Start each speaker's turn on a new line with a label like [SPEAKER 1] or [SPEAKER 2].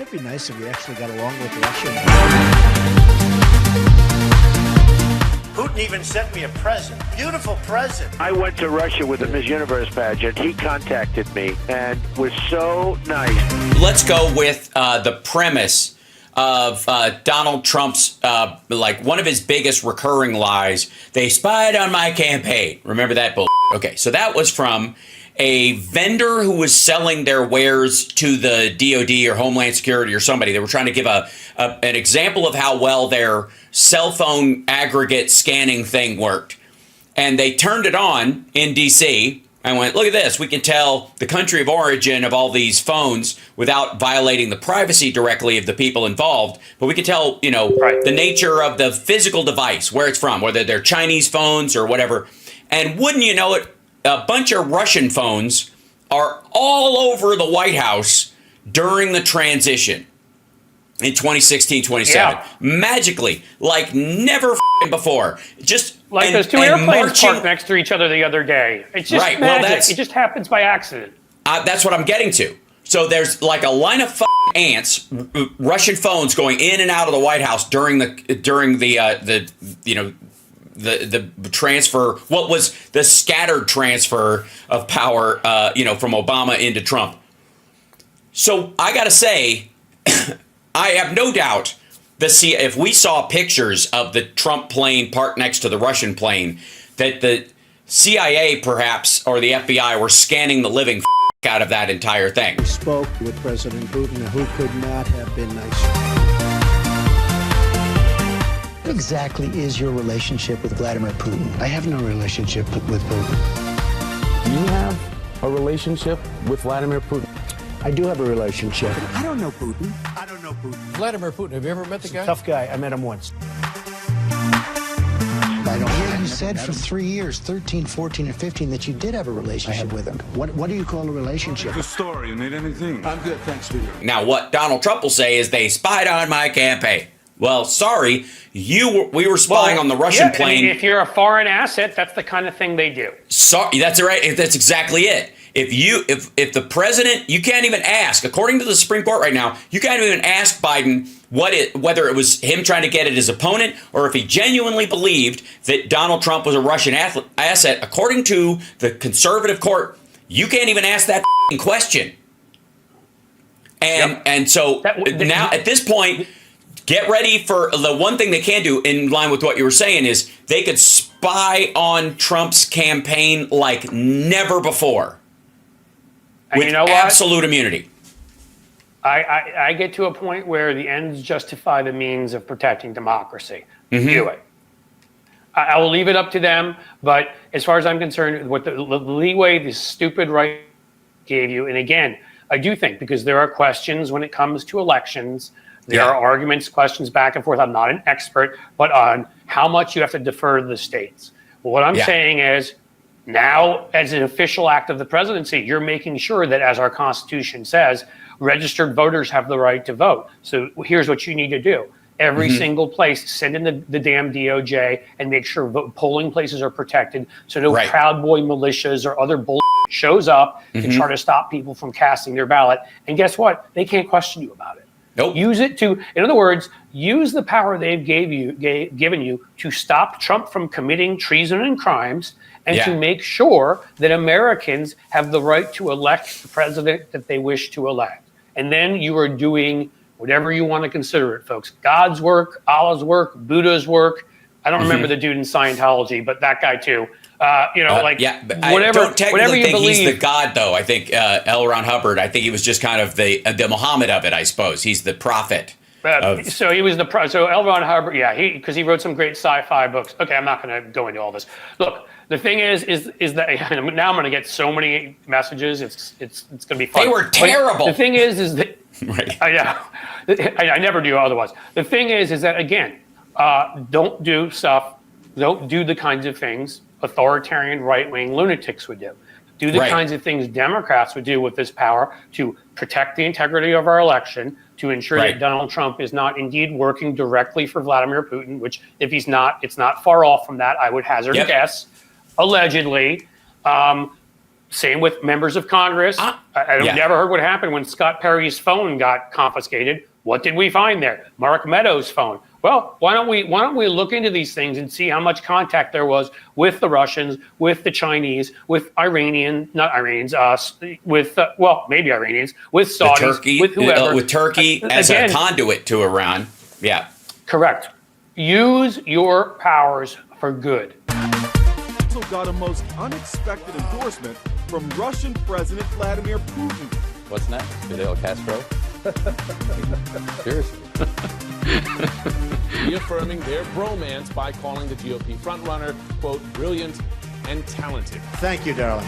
[SPEAKER 1] Wouldn't it be nice if we actually got along with Russia?
[SPEAKER 2] Putin even sent me a present. Beautiful present.
[SPEAKER 3] I went to Russia with the Miss Universe pageant. He contacted me and was so nice.
[SPEAKER 4] Let's go with the premise of Donald Trump's, like one of his biggest recurring lies. They spied on my campaign. Remember that bull? Okay, so that was from a vendor who was selling their wares to the DOD or Homeland Security or somebody. They were trying to give an example of how well their cell phone aggregate scanning thing worked. And they turned it on in DC and went, look at this. We can tell the country of origin of all these phones without violating the privacy directly of the people involved. But we can tell, the nature of the physical device, where it's from, whether they're Chinese phones or whatever. And wouldn't you know it, a bunch of Russian phones are all over the White House during the transition in 2016, 2017. Yeah. Magically, like never before. Just
[SPEAKER 5] like those two airplanes parked next to each other the other day. It's just magic. Well, it just happens by accident.
[SPEAKER 4] That's what I'm getting to. So there's like a line of ants, Russian phones going in and out of the White House during the transfer, what was the scattered transfer of power, from Obama into Trump. So I got to say, I have no doubt if we saw pictures of the Trump plane parked next to the Russian plane, that the CIA perhaps or the FBI were scanning the living out of that entire thing.
[SPEAKER 1] We spoke with President Putin, who could not have been nicer.
[SPEAKER 6] What exactly is your relationship with Vladimir Putin?
[SPEAKER 7] I have no relationship with Putin.
[SPEAKER 8] Do you have a relationship with Vladimir Putin?
[SPEAKER 7] I do have a relationship.
[SPEAKER 1] I don't know Putin.
[SPEAKER 9] Vladimir Putin, have you ever met the guy?
[SPEAKER 7] Tough guy. I met him once.
[SPEAKER 6] I don't hear you said for 3 years, 13, 14, and 15, that you did have a relationship with him.
[SPEAKER 7] What do you call a relationship?
[SPEAKER 10] The story. You need anything?
[SPEAKER 9] I'm good, thanks, Peter.
[SPEAKER 4] Now, what Donald Trump will say is they spied on my campaign. Well, sorry, we were spying on the Russian plane.
[SPEAKER 5] I mean, if you're a foreign asset, that's the kind of thing they do.
[SPEAKER 4] Sorry, that's right. That's exactly it. If the president, you can't even ask, according to the Supreme Court right now, you can't even ask Biden whether it was him trying to get at his opponent or if he genuinely believed that Donald Trump was a Russian asset. According to the conservative court, you can't even ask that question. And so now at this point, get ready for the one thing they can do in line with what you were saying is they could spy on Trump's campaign like never before.
[SPEAKER 5] And
[SPEAKER 4] with
[SPEAKER 5] you know what?
[SPEAKER 4] Absolute immunity.
[SPEAKER 5] I get to a point where the ends justify the means of protecting democracy.
[SPEAKER 4] Mm-hmm.
[SPEAKER 5] Do it. I will leave it up to them. But as far as I'm concerned, what the leeway this stupid right gave you, and again, I do think because there are questions when it comes to elections, there are arguments, questions back and forth. I'm not an expert, but on how much you have to defer to the states. Well, what I'm saying is, now, as an official act of the presidency, you're making sure that, as our Constitution says, registered voters have the right to vote. So here's what you need to do. Every single place, send in the damn DOJ and make sure polling places are protected so no Proud Boy militias or other bull shows up to try to stop people from casting their ballot. And guess what? They can't question you about it.
[SPEAKER 4] Nope.
[SPEAKER 5] Use it to, in other words, use the power they've given you to stop Trump from committing treason and crimes and to make sure that Americans have the right to elect the president that they wish to elect. And then you are doing whatever you want to consider it, folks. God's work, Allah's work, Buddha's work. I don't remember the dude in Scientology, but that guy too.
[SPEAKER 4] Whatever. I don't technically think he's the God, though. I think L. Ron Hubbard. I think he was just kind of the Muhammad of it. I suppose he's the prophet.
[SPEAKER 5] So he was so L. Ron Hubbard. Yeah, because he wrote some great sci-fi books. Okay, I'm not going to go into all this. Look, the thing is that now I'm going to get so many messages. It's going to be fun.
[SPEAKER 4] They were terrible.
[SPEAKER 5] But the thing is that I know I never do otherwise. The thing is that again, don't do the kinds of things authoritarian right-wing lunatics would do. Do the kinds of things Democrats would do with this power to protect the integrity of our election, to ensure that Donald Trump is not indeed working directly for Vladimir Putin, which if he's not, it's not far off from that, I would hazard a guess, allegedly, Same with members of Congress. I never heard what happened when Scott Perry's phone got confiscated. What did we find there? Mark Meadows' phone. Well, why don't we look into these things and see how much contact there was with the Russians, with the Chinese, with maybe Iranians, with Saudis,
[SPEAKER 4] Turkey,
[SPEAKER 5] with whoever.
[SPEAKER 4] With Turkey as a conduit to Iran. Yeah.
[SPEAKER 5] Correct. Use your powers for good.
[SPEAKER 10] Also got a most unexpected endorsement from Russian President Vladimir Putin.
[SPEAKER 11] What's next? Fidel Castro? Seriously.
[SPEAKER 8] Reaffirming their bromance by calling the GOP frontrunner, quote, brilliant and talented.
[SPEAKER 2] Thank you, darling.